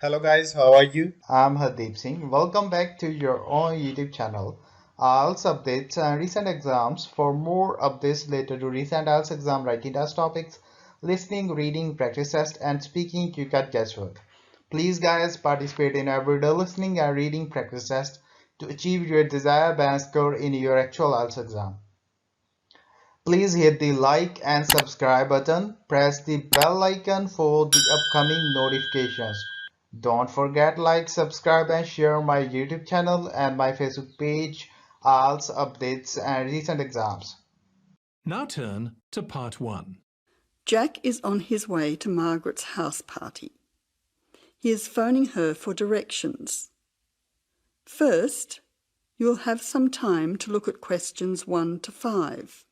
Hello guys, how are you? I'm Hardeep Singh. Welcome back to your own YouTube channel. IELTS updates and recent exams. For more updates related to recent IELTS exam writing test topics, listening, reading, practice test, and speaking, you got guesswork. Please, guys, participate in everyday listening and reading practice test to achieve your desired band score in your actual IELTS exam. Please hit the like and subscribe button. Press the bell icon for the upcoming notifications. Don't forget like, subscribe and share my YouTube channel and my Facebook page, IELTS updates and recent exams. Now turn to part 1. Jack is on his way to Margaret's house party. He is phoning her for directions. First, you'll have some time to look at questions 1 to 5.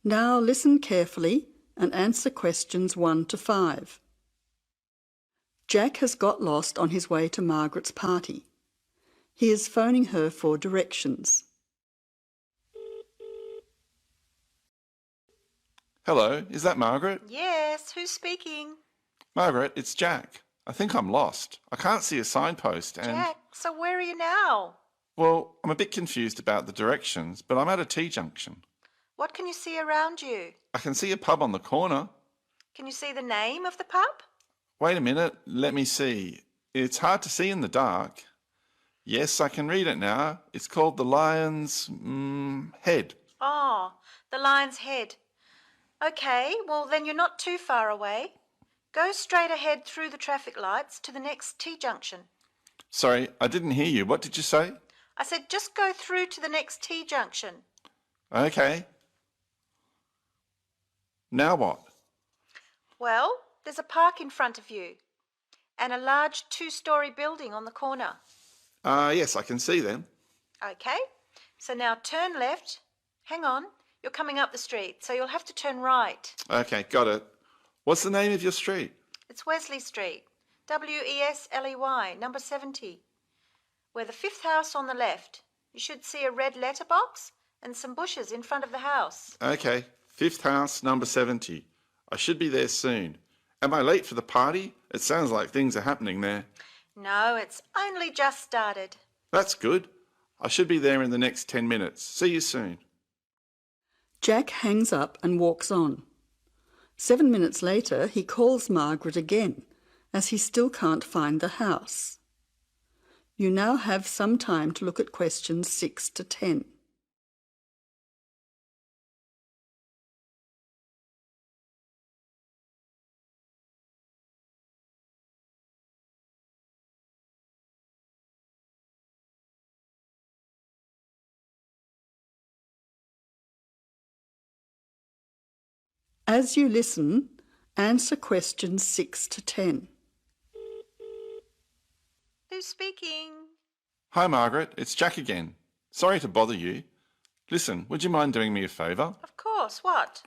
Now listen carefully and answer questions 1 to 5. Jack has got lost on his way to Margaret's party. He is phoning her for directions. Hello, is that Margaret? Yes, who's speaking? Margaret, it's Jack. I think I'm lost. I can't see a signpost and... Jack, so where are you now? Well, I'm a bit confused about the directions, but I'm at a T-junction. What can you see around you? I can see a pub on the corner. Can you see the name of the pub? Wait a minute, let me see. It's hard to see in the dark. Yes, I can read it now. It's called the Lion's... Head. Oh, the Lion's Head. Okay, well then you're not too far away. Go straight ahead through the traffic lights to the next T-junction. Sorry, I didn't hear you. What did you say? I said just go through to the next T-junction. Okay. Now what? Well, there's a park in front of you and a large 2-story building on the corner. Yes, I can see them. Okay, so now turn left. Hang on, you're coming up the street, so you'll have to turn right. Okay, got it. What's the name of your street? It's Wesley Street, Wesley, number 70. We're the 5th house on the left. You should see a red letterbox and some bushes in front of the house. Okay, 5th house, number 70. I should be there soon. Am I late for the party? It sounds like things are happening there. No, it's only just started. That's good. I should be there in the next 10 minutes. See you soon. Jack hangs up and walks on. 7 minutes later, he calls Margaret again, as he still can't find the house. You now have some time to look at questions 6 to 10. As you listen, answer questions 6 to 10. Who's speaking? Hi, Margaret. It's Jack again. Sorry to bother you. Listen, would you mind doing me a favour? Of course, what?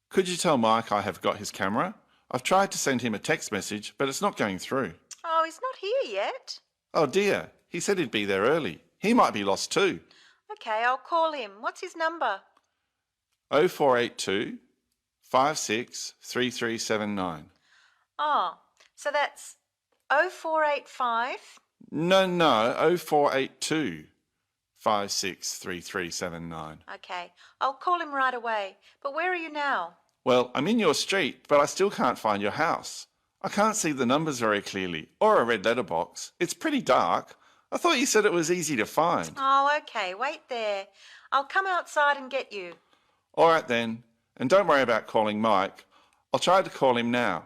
Could you tell Mike I have got his camera? I've tried to send him a text message, but it's not going through. Oh, he's not here yet. Oh dear, he said he'd be there early. He might be lost too. Okay, I'll call him. What's his number? 0482 563379. Oh, so that's 0485. No, 0482 563379. Okay, I'll call him right away. But where are you now? Well, I'm in your street, but I still can't find your house. I can't see the numbers very clearly, or a red letterbox. It's pretty dark. I thought you said it was easy to find. Oh, okay, wait there. I'll come outside and get you. All right then, and don't worry about calling Mike. I'll try to call him now.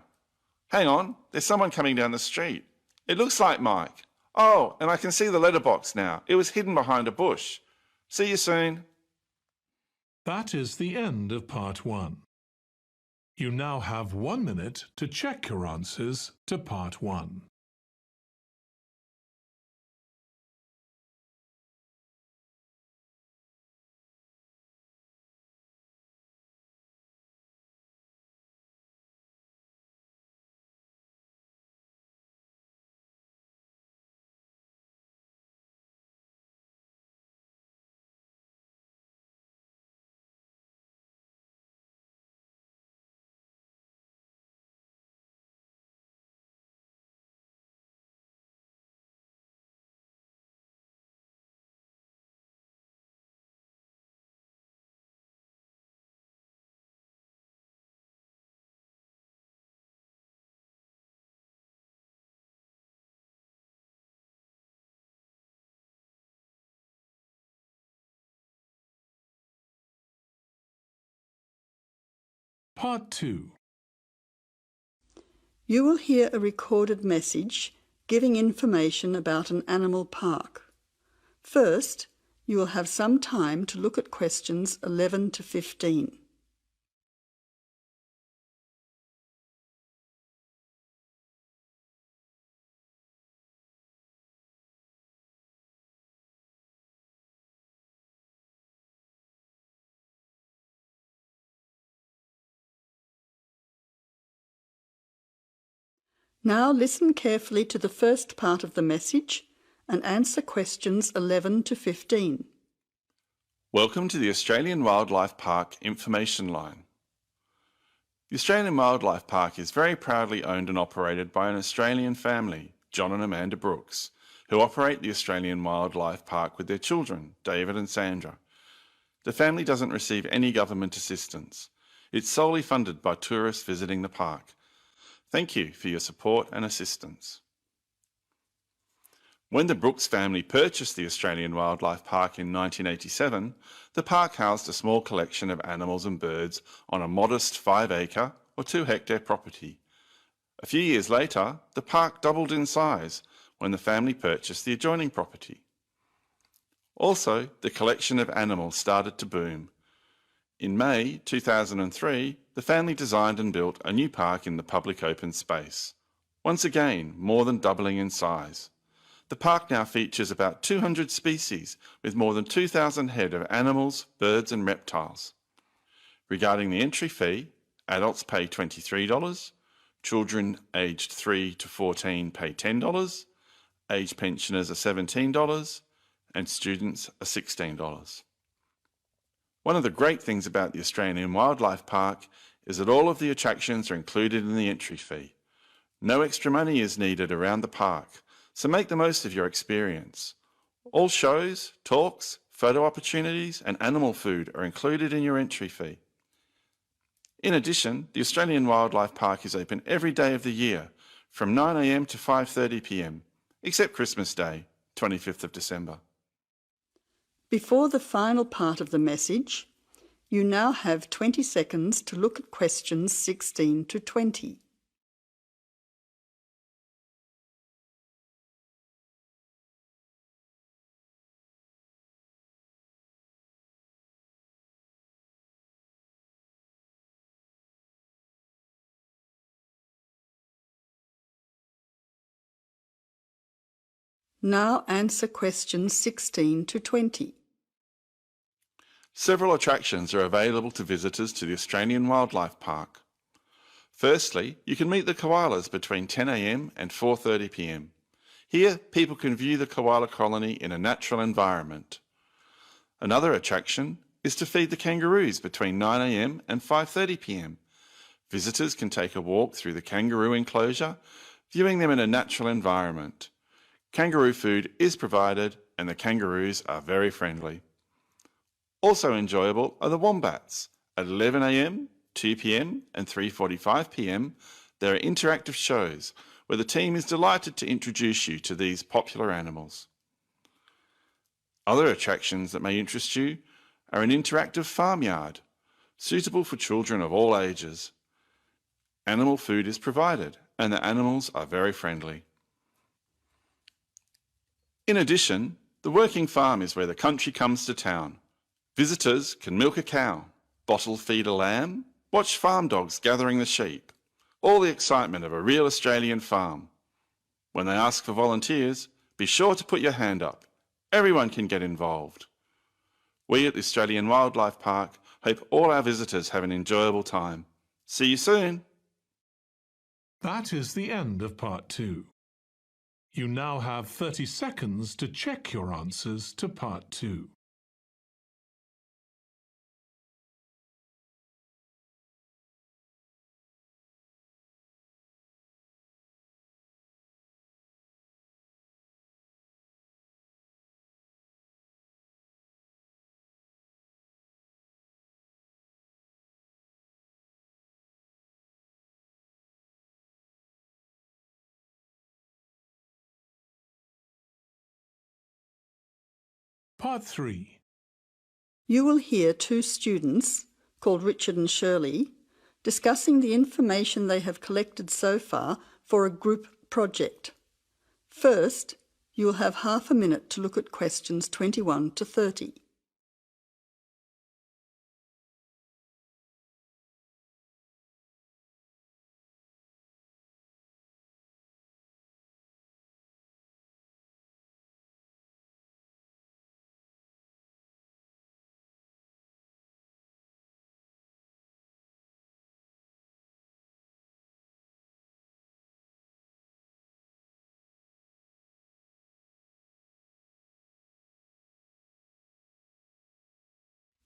Hang on, there's someone coming down the street. It looks like Mike. Oh, and I can see the letterbox now. It was hidden behind a bush. See you soon. That is the end of part 1. You now have 1 minute to check your answers to part 1. Part 2. You will hear a recorded message giving information about an animal park. First, you will have some time to look at questions 11 to 15. Now listen carefully to the first part of the message and answer questions 11 to 15. Welcome to the Australian Wildlife Park Information Line. The Australian Wildlife Park is very proudly owned and operated by an Australian family, John and Amanda Brooks, who operate the Australian Wildlife Park with their children, David and Sandra. The family doesn't receive any government assistance. It's solely funded by tourists visiting the park. Thank you for your support and assistance. When the Brooks family purchased the Australian Wildlife Park in 1987, the park housed a small collection of animals and birds on a modest 5-acre or 2-hectare property. A few years later, the park doubled in size when the family purchased the adjoining property. Also, the collection of animals started to boom. In May 2003, the family designed and built a new park in the public open space. Once again, more than doubling in size. The park now features about 200 species with more than 2,000 head of animals, birds and reptiles. Regarding the entry fee, adults pay $23, children aged 3 to 14 pay $10, aged pensioners are $17 and students are $16. One of the great things about the Australian Wildlife Park is that all of the attractions are included in the entry fee. No extra money is needed around the park, so make the most of your experience. All shows, talks, photo opportunities and animal food are included in your entry fee. In addition, the Australian Wildlife Park is open every day of the year from 9 a.m. to 5:30 p.m, except Christmas Day, 25th of December. Before the final part of the message, you now have 20 seconds to look at questions 16 to 20. Now answer questions 16 to 20. Several attractions are available to visitors to the Australian Wildlife Park. Firstly, you can meet the koalas between 10 a.m. and 4:30 p.m. Here, people can view the koala colony in a natural environment. Another attraction is to feed the kangaroos between 9 a.m. and 5:30 p.m. Visitors can take a walk through the kangaroo enclosure, viewing them in a natural environment. Kangaroo food is provided and the kangaroos are very friendly. Also enjoyable are the wombats. At 11 a.m, 2 p.m and 3:45 p.m, there are interactive shows where the team is delighted to introduce you to these popular animals. Other attractions that may interest you are an interactive farmyard, suitable for children of all ages. Animal food is provided and the animals are very friendly. In addition, the working farm is where the country comes to town. Visitors can milk a cow, bottle feed a lamb, watch farm dogs gathering the sheep. All the excitement of a real Australian farm. When they ask for volunteers, be sure to put your hand up. Everyone can get involved. We at the Australian Wildlife Park hope all our visitors have an enjoyable time. See you soon. That is the end of part 2. You now have 30 seconds to check your answers to part 2. Part 3. You will hear two students, called Richard and Shirley, discussing the information they have collected so far for a group project. First, you will have half a minute to look at questions 21 to 30.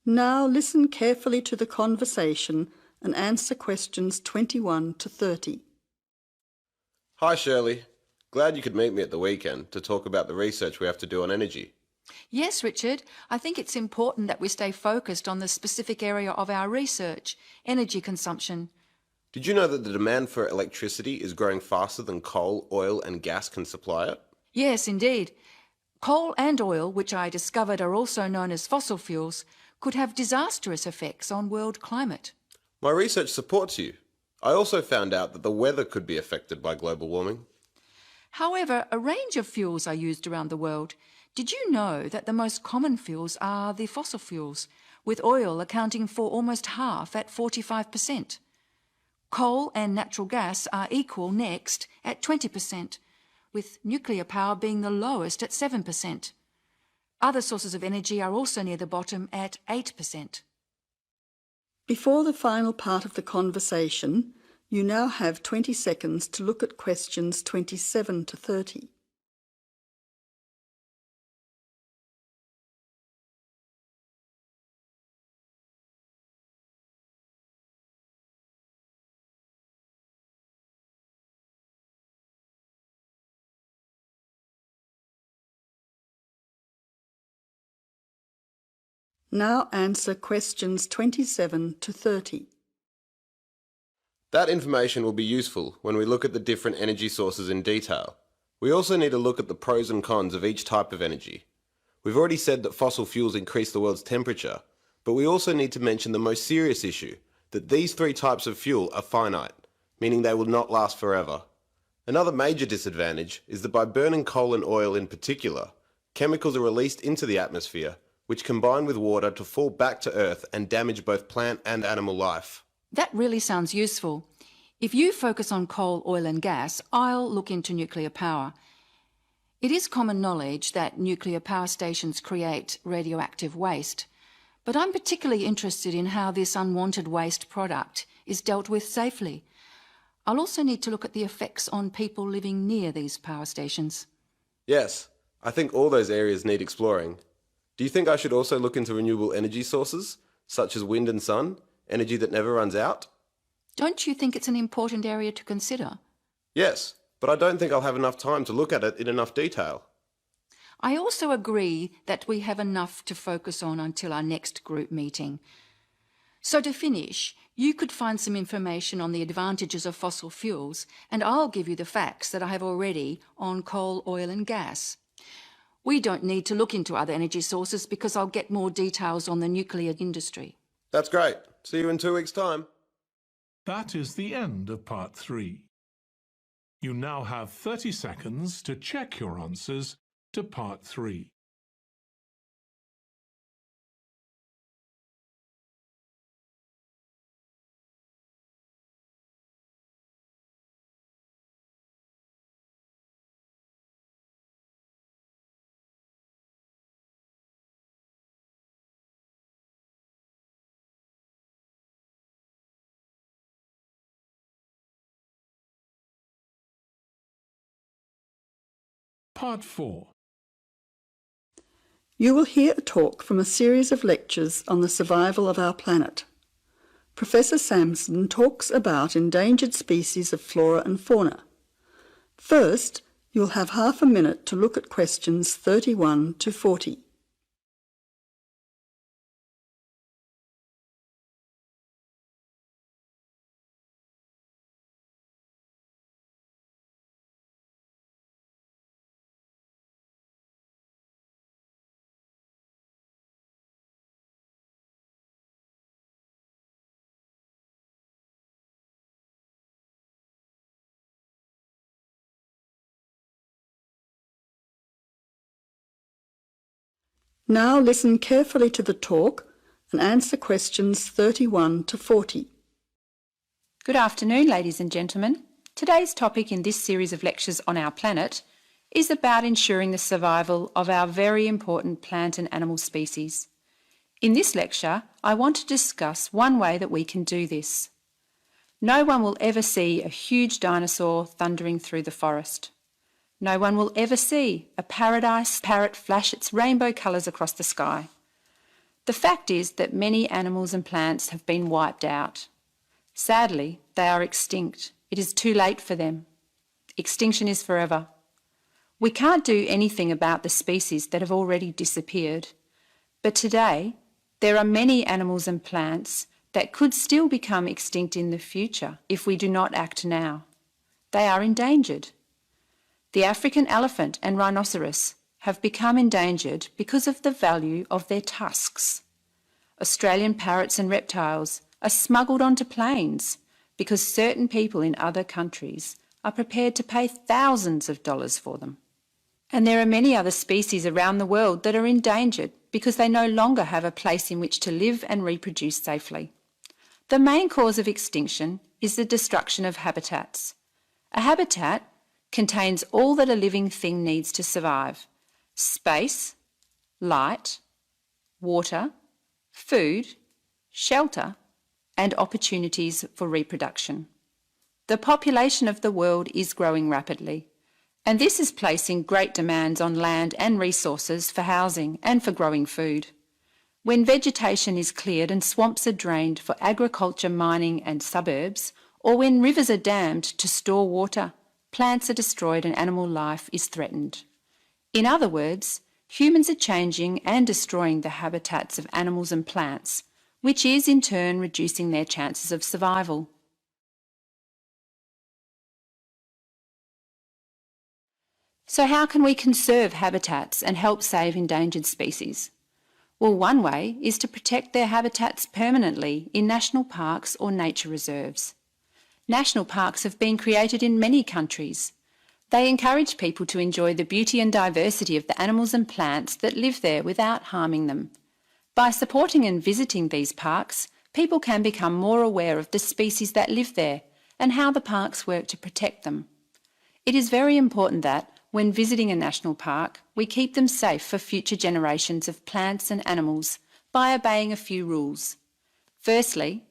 Now listen carefully to the conversation and answer questions 21 to 30. Hi Shirley, glad you could meet me at the weekend to talk about the research we have to do on energy. Yes, Richard. I think it's important that we stay focused on the specific area of our research, energy consumption. Did you know that the demand for electricity is growing faster than coal, oil and gas can supply it? Yes, indeed. Coal and oil, which I discovered are also known as fossil fuels, could have disastrous effects on world climate. My research supports you. I also found out that the weather could be affected by global warming. However, a range of fuels are used around the world. Did you know that the most common fuels are the fossil fuels, with oil accounting for almost half at 45%? Coal and natural gas are equal next at 20%, with nuclear power being the lowest at 7%. Other sources of energy are also near the bottom at 8%. Before the final part of the conversation, you now have 20 seconds to look at questions 27 to 30. Now answer questions 27 to 30. That information will be useful when we look at the different energy sources in detail. We also need to look at the pros and cons of each type of energy. We've already said that fossil fuels increase the world's temperature, but we also need to mention the most serious issue, that these three types of fuel are finite, meaning they will not last forever. Another major disadvantage is that by burning coal and oil in particular, chemicals are released into the atmosphere, which combine with water to fall back to Earth and damage both plant and animal life. That really sounds useful. If you focus on coal, oil and gas, I'll look into nuclear power. It is common knowledge that nuclear power stations create radioactive waste, but I'm particularly interested in how this unwanted waste product is dealt with safely. I'll also need to look at the effects on people living near these power stations. Yes, I think all those areas need exploring. Do you think I should also look into renewable energy sources, such as wind and sun, energy that never runs out? Don't you think it's an important area to consider? Yes, but I don't think I'll have enough time to look at it in enough detail. I also agree that we have enough to focus on until our next group meeting. So to finish, you could find some information on the advantages of fossil fuels, and I'll give you the facts that I have already on coal, oil and gas. We don't need to look into other energy sources because I'll get more details on the nuclear industry. That's great. See you in 2 weeks' time. That is the end of part 3. You now have 30 seconds to check your answers to part 3. Part 4. You will hear a talk from a series of lectures on the survival of our planet. Professor Samson talks about endangered species of flora and fauna. First, you'll have half a minute to look at questions 31 to 40. Now listen carefully to the talk and answer questions 31 to 40. Good afternoon, ladies and gentlemen. Today's topic in this series of lectures on our planet is about ensuring the survival of our very important plant and animal species. In this lecture, I want to discuss one way that we can do this. No one will ever see a huge dinosaur thundering through the forest. No one will ever see a paradise parrot flash its rainbow colours across the sky. The fact is that many animals and plants have been wiped out. Sadly, they are extinct. It is too late for them. Extinction is forever. We can't do anything about the species that have already disappeared. But today, there are many animals and plants that could still become extinct in the future if we do not act now. They are endangered. The African elephant and rhinoceros have become endangered because of the value of their tusks. Australian parrots and reptiles are smuggled onto planes because certain people in other countries are prepared to pay thousands of dollars for them. And there are many other species around the world that are endangered because they no longer have a place in which to live and reproduce safely. The main cause of extinction is the destruction of habitats. A habitat contains all that a living thing needs to survive: space, light, water, food, shelter, and opportunities for reproduction. The population of the world is growing rapidly, and this is placing great demands on land and resources for housing and for growing food. When vegetation is cleared and swamps are drained for agriculture, mining and suburbs, or when rivers are dammed to store water, plants are destroyed and animal life is threatened. In other words, humans are changing and destroying the habitats of animals and plants, which is in turn reducing their chances of survival. So how can we conserve habitats and help save endangered species? Well, one way is to protect their habitats permanently in national parks or nature reserves. National parks have been created in many countries. They encourage people to enjoy the beauty and diversity of the animals and plants that live there without harming them. By supporting and visiting these parks, people can become more aware of the species that live there and how the parks work to protect them. It is very important that, when visiting a national park, we keep them safe for future generations of plants and animals by obeying a few rules. Firstly,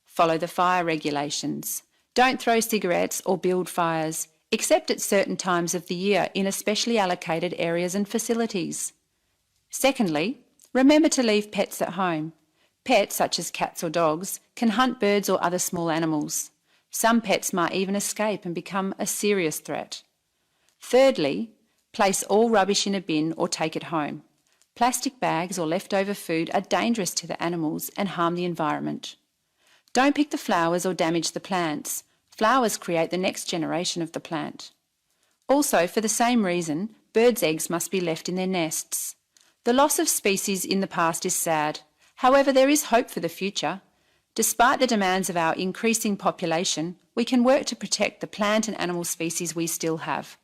follow the fire regulations. Don't throw cigarettes or build fires, except at certain times of the year in especially allocated areas and facilities. Secondly, remember to leave pets at home. Pets, such as cats or dogs, can hunt birds or other small animals. Some pets might even escape and become a serious threat. Thirdly, place all rubbish in a bin or take it home. Plastic bags or leftover food are dangerous to the animals and harm the environment. Don't pick the flowers or damage the plants. Flowers create the next generation of the plant. Also, for the same reason, birds' eggs must be left in their nests. The loss of species in the past is sad. However, there is hope for the future. Despite the demands of our increasing population, we can work to protect the plant and animal species we still have.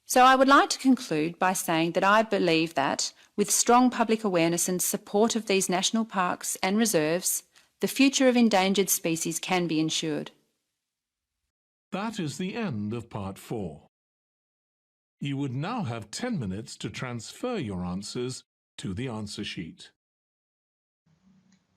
So I would like to conclude by saying that I believe that, with strong public awareness and support of these national parks and reserves, the future of endangered species can be ensured. That is the end of Part 4. You would now have 10 minutes to transfer your answers to the answer sheet.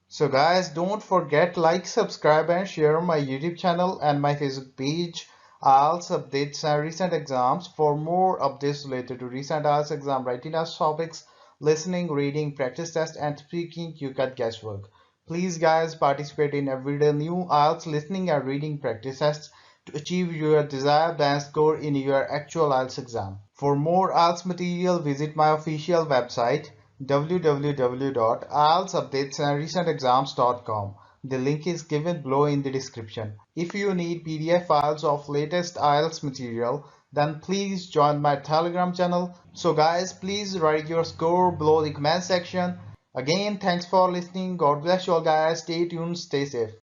So guys, don't forget like, subscribe and share my YouTube channel and my Facebook page. IELTS updates and recent exams. For more updates related to recent IELTS exam writing test topics, listening, reading, practice test, and speaking, you get guesswork. Please guys participate in everyday new IELTS listening and reading practice tests to achieve your desired band score in your actual IELTS exam. For more IELTS material, visit my official website www.ieltsupdatesandrecentexams.com. The link is given below in the description. If you need PDF files of latest IELTS material, then please join my Telegram channel. So guys, please write your score below the comment section. Again, thanks for listening. God bless you all guys. Stay tuned, stay safe.